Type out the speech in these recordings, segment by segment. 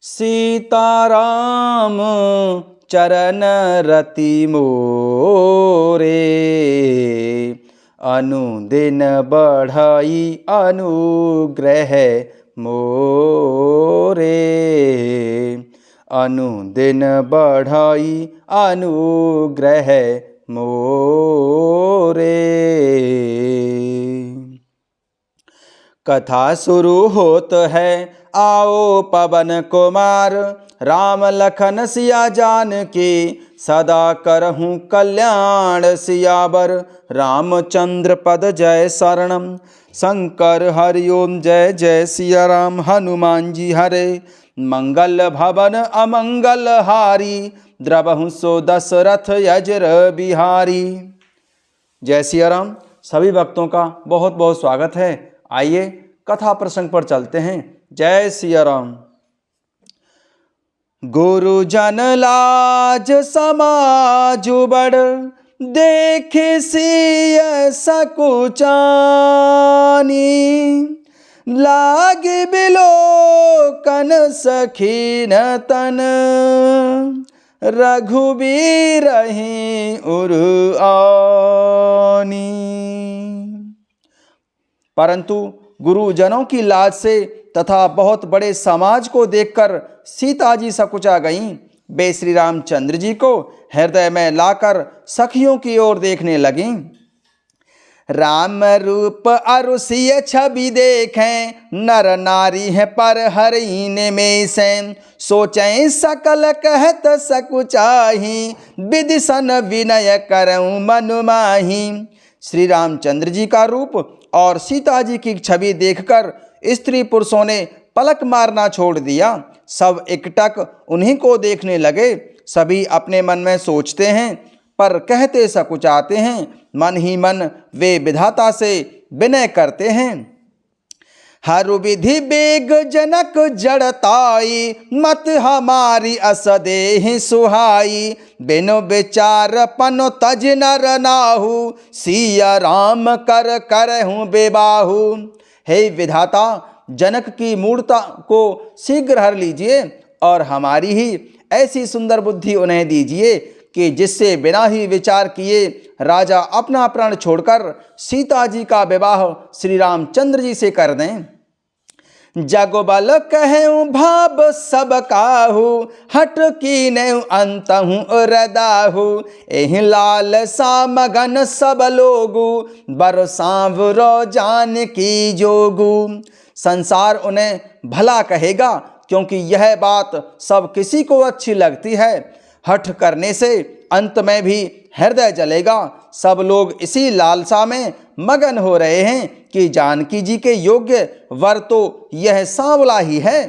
सीताराम चरण रति मोरे, अनुदिन बढ़ई अनुग्रह मोरे, अनुदिन बढ़ई अनुग्रह मोरे। कथा शुरू होत है, आओ पवन कुमार, राम लखन सिया जानकी, सदा करहूँ कल्याण सियावर, रामचंद्र पद जय शरणम। शंकर हरि ओम जय जय सिया राम, हनुमान जी हरे, मंगल भवन अमंगल हारी, द्रवहु सो दशरथ यजर बिहारी। जय सिया राम। सभी भक्तों का बहुत बहुत स्वागत है। आइए कथा प्रसंग पर चलते हैं। जय सिया राम। गुरुजन लाज समाज बड़, देखे सिय सकुचानी, लागे बिलोकन सखीन तन, रघुबीर ही उरआनी। परंतु गुरुजनों की लाज से तथा बहुत बड़े समाज को देखकर सीता जी सकुचा गईं। वे श्री रामचंद्र जी को हृदय में लाकर सखियों की ओर देखने लगीं। राम रूप अरुषिय छवि देखें, नर नारी है पर हरिन में से, सोचें सकल कहत सकुचाही, विधि सन विनय करऊं मनु माही। श्री रामचंद्र जी का रूप और सीता जी की छवि देखकर स्त्री पुरुषों ने पलक मारना छोड़ दिया। सब एकटक उन्हीं को देखने लगे। सभी अपने मन में सोचते हैं पर कहते सकुचाते हैं। मन ही मन वे विधाता से विनय करते हैं। हर विधि बेग जनक जड़ताई, मत हमारी असदेहि सुहाई, बिनु विचार पनो तज नर नाहु, सिया राम कर करहूँ बेबाहु। हे विधाता, जनक की मूर्ता को शीघ्र हर लीजिए और हमारी ही ऐसी सुंदर बुद्धि उन्हें दीजिए कि जिससे बिना ही विचार किए राजा अपना प्राण छोड़कर सीता जी का विवाह श्री रामचंद्र जी से कर दें। जगबल कहूँ भाव सब काहू, हट की नेहु अंतहु रदाहु, एहि लाल सा मगन सब लोगु, बरसावरो जान की जोगु। संसार उन्हें भला कहेगा क्योंकि यह बात सब किसी को अच्छी लगती है। हठ करने से अंत में भी हृदय जलेगा। सब लोग इसी लालसा में मगन हो रहे हैं कि जानकी जी के योग्य वर तो यह सांवला ही है।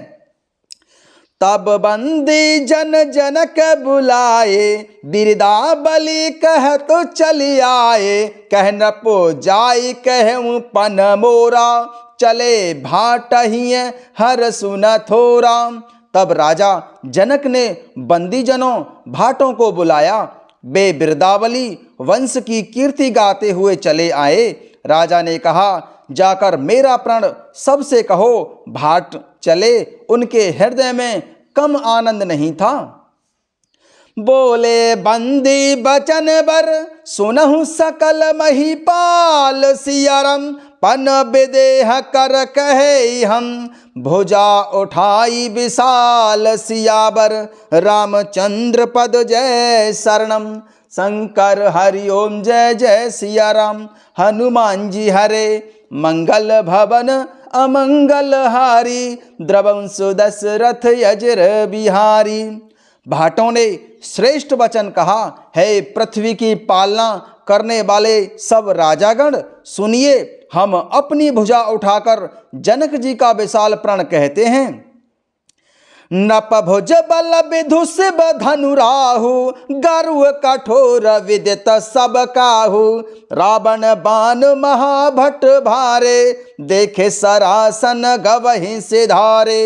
तब बंदी जन जनक बुलाए, बिरदा बलि कह तो चली आए, कह न पो जाई कहूँ पन मोरा, चले भाटहिए हर सुन थोरा। तब राजा जनक ने बंदी जनों भाटों को बुलाया। वे बिरदावली वंश की कीर्ति गाते हुए चले आए। राजा ने कहा, जाकर मेरा प्रण सबसे कहो भाट चले। उनके हृदय में कम आनंद नहीं था। बोले बंदी बचन बर, सुनहु सकल महिपाल, सियारम पन विदेह कर कहे हम, भुजा उठाई विशाल सियावर, रामचंद्र पद जय शरणम। शंकर हरि ओम जय जय सिया राम, हनुमान जी हरे, मंगल भवन अमंगल हारी, द्रवंश दशरथ यजर बिहारी। भाटों ने श्रेष्ठ वचन कहा, है पृथ्वी की पालना करने वाले सब राजागण, सुनिए, हम अपनी भुजा उठाकर जनक जी का विशाल प्रण कहते हैं। नप भुज बल विधुष धनुराहु, गरुड़ कठोर विदित सब काहू, रावण बाण महाभट भारे, देखे सरासन गवहि सिधारे।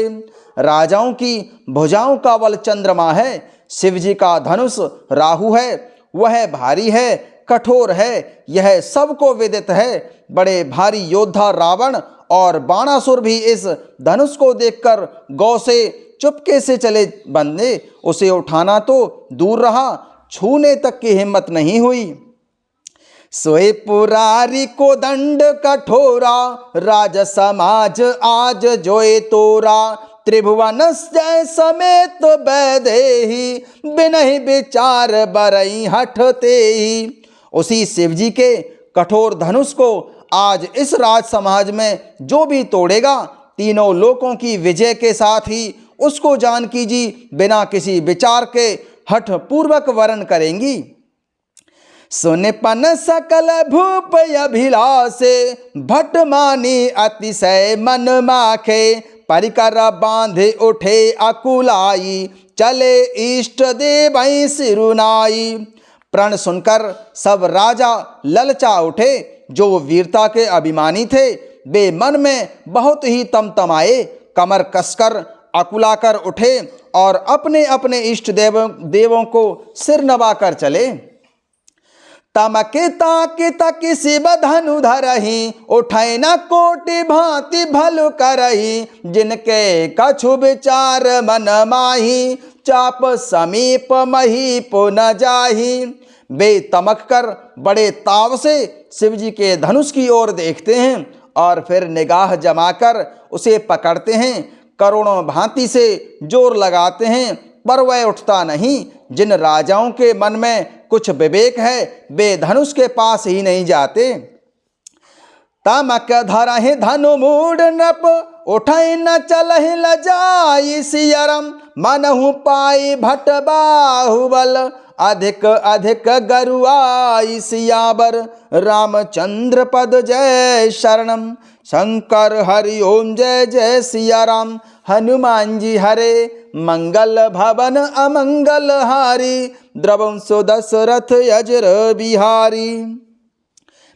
राजाओं की भुजाओं का बल चंद्रमा है, शिव जी का धनुष राहु है, वह भारी है, कठोर है, यह सबको विदित है। बड़े भारी योद्धा रावण और बाणासुर भी इस धनुष को देखकर गौ से चुपके से चले बंदे। उसे उठाना तो दूर रहा, छूने तक की हिम्मत नहीं हुई। सोए पुरारी को दंड कठोरा, राज समाज आज जोए तोरा। त्रिभुवन जय समेत बैदेही, बिनहि विचार बरई हठते ही। उसी शिव जी के कठोर धनुष को आज इस राज समाज में जो भी तोड़ेगा, तीनों लोकों की विजय के साथ ही उसको जानकी जी बिना किसी विचार के हठ पूर्वक वरण करेंगी। सुनिपन सकल भूप अभिलाषे, भट मानी अतिशय मन माखे। परिकर बांधे उठे अकुलाई, चले इष्ट देव सिरुनाई। प्रण सुनकर सब राजा ललचा उठे। जो वीरता के अभिमानी थे वे मन में बहुत ही तमतमाए, कमर कसकर अकुलाकर उठे और अपने अपने इष्ट देवों को सिर नवाकर चले। तमके ताकि तकि शिव धनु धरही, उठै न कोटि भांति भलु करही। जिनके कछु विचार मन माही, चाप समीप महीप न जाही। वे तमक कर बड़े ताव से शिव जी के धनुष की ओर देखते हैं और फिर निगाह जमाकर उसे पकड़ते हैं। करोड़ों भांति से जोर लगाते हैं पर वह उठता नहीं। जिन राजाओं के मन में कुछ विवेक है वे धनुष के पास ही नहीं जाते। तमक धरहि धनु मूड नप, उठै न चलहि लजाई सियरम। मनहु पाई भट बाहुबल, अधिक अधिक गरुआई सियावर। रामचंद्र पद जय शरणम, शंकर हरि ओम जय जय सिया राम। हनुमान जी हरे, मंगल भवन अमंगल हारी। द्रवंसो दशरथ अजर बिहारी।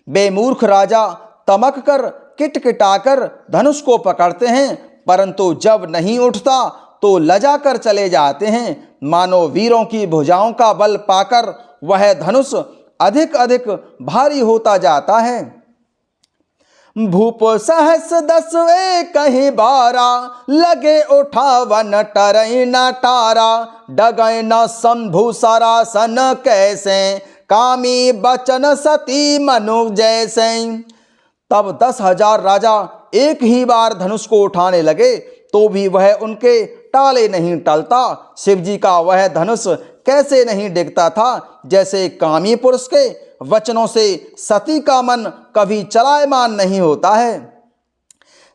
बेमूर्ख राजा तमक कर किटकिटाकर धनुष को पकड़ते हैं, परंतु जब नहीं उठता तो लजा कर चले जाते हैं। मानो वीरों की भुजाओं का बल पाकर वह धनुष अधिक अधिक भारी होता जाता है। भूप सहस 10 कहीं 12, लगे उठावन टरई न टारा। डगै न शंभु सरासन कैसे, कामी बचन सती मनु जैसे। तब 10,000 राजा एक ही बार धनुष को उठाने लगे तो भी वह उनके टाले नहीं टलता। शिव जी का वह धनुष कैसे नहीं डिगता था, जैसे कामी पुरुष के वचनों से सती का मन कभी चलायमान नहीं होता है।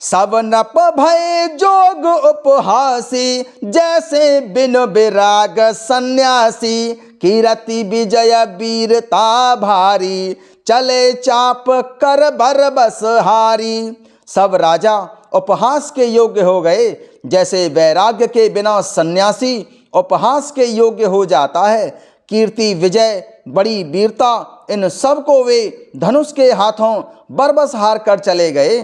सब नप भय जोग उपहासी, जैसे बिन विराग सन्यासी। कीरति विजय वीरता भारी, चले चाप कर बर बस हारी। सब राजा उपहास के योग्य हो गए, जैसे वैराग्य के बिना सन्यासी उपहास के योग्य हो जाता है। कीर्ति विजय बड़ी वीरता इन सब को वे धनुष के हाथों बरबस हार कर चले गए।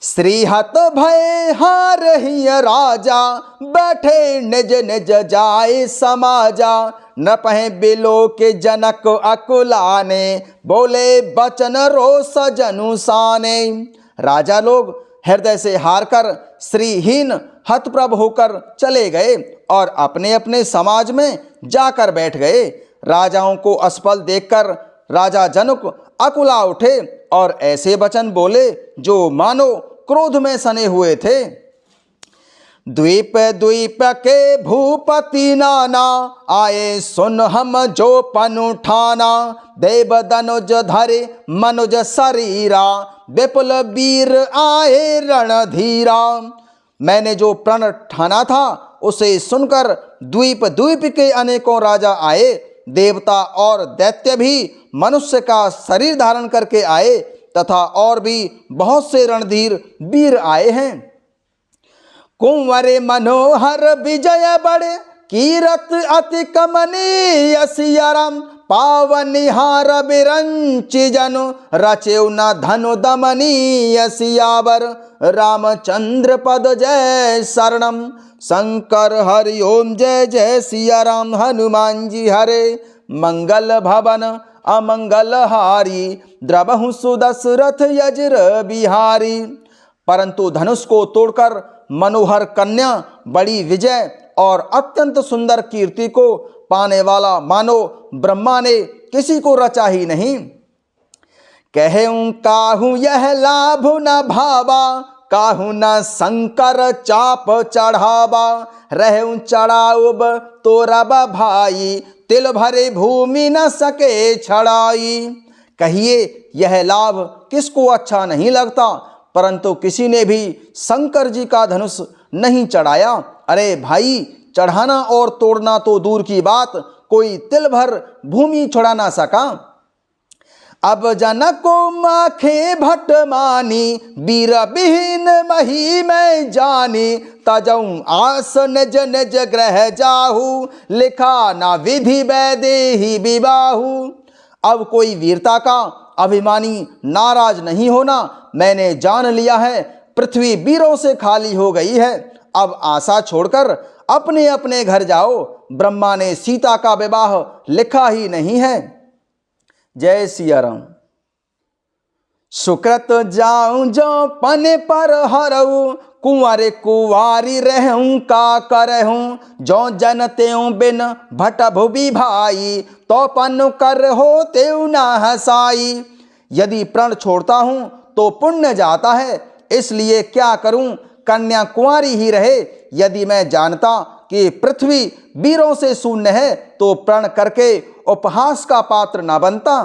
श्रीहत भय हार ही राजा, बैठे निज निज जाए समाजा। न पहे बिलो के जनक अकुलाने, बोले बचन रोस जनु साने। राजा लोग हृदय से हार कर श्रीहीन हतप्रभ होकर चले गए और अपने अपने समाज में जाकर बैठ गए। राजाओं को असफल देखकर राजा जनक अकुला उठे और ऐसे वचन बोले जो मानो क्रोध में सने हुए थे। द्वीप द्वीप के भूपति नाना, आए सुन हम जो पन उठाना। देव दनुज धरे मनुज शरीरा, विपुल वीर आए रणधीरा। मैंने जो प्रण ठाना था उसे सुनकर द्वीप द्वीप के अनेकों राजा आए। देवता और दैत्य भी मनुष्य का शरीर धारण करके आए तथा और भी बहुत से रणधीर वीर आए हैं। कुंवरे मनोहर विजय बड़े, कीरत अति कमनीय सिया राम। पावनिहार बिरंचि जनु, रचेउ न धनु दमनीय सियावर। रामचंद्र पद जय शरणम, शंकर हरि ओम जय जय सिया राम। हनुमान जी हरे, मंगल भवन अमंगल हारी। द्रवहु सुदशरथ यजर बिहारी। परंतु धनुष को तोड़कर मनोहर कन्या बड़ी विजय और अत्यंत सुंदर कीर्ति को पाने वाला मानो ब्रह्मा ने किसी को रचा ही नहीं। कहूं काहू यह लाभ न भावा, काहू न शंकर चाप चढ़ावा, रहूं चढ़ाऊब तो रब भाई, तिल भरे भूमि न सके छड़ाई। कहिए यह लाभ किसको अच्छा नहीं लगता, परंतु किसी ने भी शंकर जी का धनुष नहीं चढ़ाया। अरे भाई, चढ़ाना और तोड़ना तो दूर की बात, कोई तिल भर भूमि छुड़ा ना सका। अब जनक को माखे भट मानी, वीर बिहीन मही में जानी, तजऊं आस निज निज ग्रह जाहू, लिखा ना विधि वैदेही विबाहू। अब कोई वीरता का अभिमानी नाराज नहीं होना, मैंने जान लिया है पृथ्वी वीरों से खाली हो गई है, अब आशा छोड़कर अपने अपने घर जाओ, ब्रह्मा ने सीता का विवाह लिखा ही नहीं है। जय सिया राम। सुकृत जाऊं जो पने पर हरऊ, कुंवर कुंवारी रहूं का करहूं, जो जन त्यों बिन भट भुवि भाई, तो पन कर हो त्यों ना हसाई। यदि प्रण छोड़ता हूं तो पुण्य जाता है, इसलिए क्या करूं कन्या कुंवारी ही रहे। यदि मैं जानता कि पृथ्वी वीरों से शून्य है तो प्रण करके उपहास का पात्र न बनता।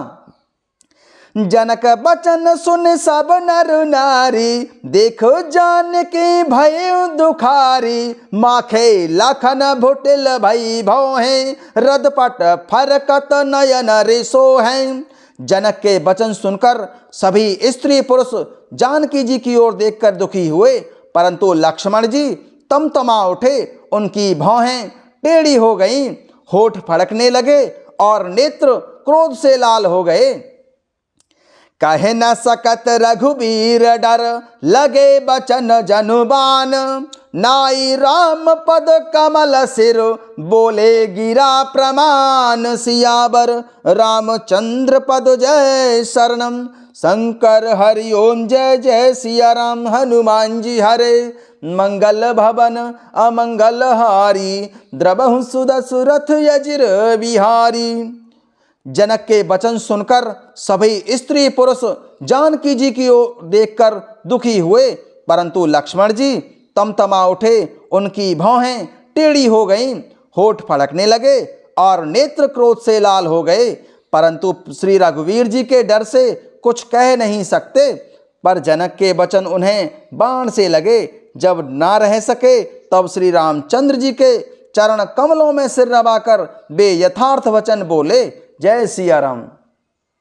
जनक बचन सुन सब नर नारी, देखो जान के भय दुखारी, माखे लखन भुटिल भई भौ हैं, रदपट फरकत नयन रिसो हैं। जनक के वचन सुनकर सभी स्त्री पुरुष जानकी जी की ओर देखकर दुखी हुए, परंतु लक्ष्मण जी तमतमा उठे, उनकी भौहें टेढ़ी हो गईं, होठ फड़कने लगे और नेत्र क्रोध से लाल हो गए। कहे न सकत रघुबीर डर, लगे बचन जनुबान, नाई राम पद कमल सिर, बोले गिरा प्रमाण, सियावर रामचंद्र पद जय शरणम, शंकर हरि ओम जय जय सिया राम। हनुमान जी हरे मंगल भवन अमंगल हारी, द्रवहु सुदशरथ यजिर बिहारी। जनक के वचन सुनकर सभी स्त्री पुरुष जानकी जी की ओर देखकर दुखी हुए, परंतु लक्ष्मण जी तमतमा उठे, उनकी भौहें टेढ़ी हो गईं, होठ फड़कने लगे और नेत्र क्रोध से लाल हो गए, परंतु श्री रघुवीर जी के डर से कुछ कह नहीं सकते। पर जनक के वचन उन्हें बाण से लगे, जब ना रह सके तब श्री रामचंद्र जी के चरण कमलों में सिर नवाकर वे यथार्थ वचन बोले। जय सिया राम।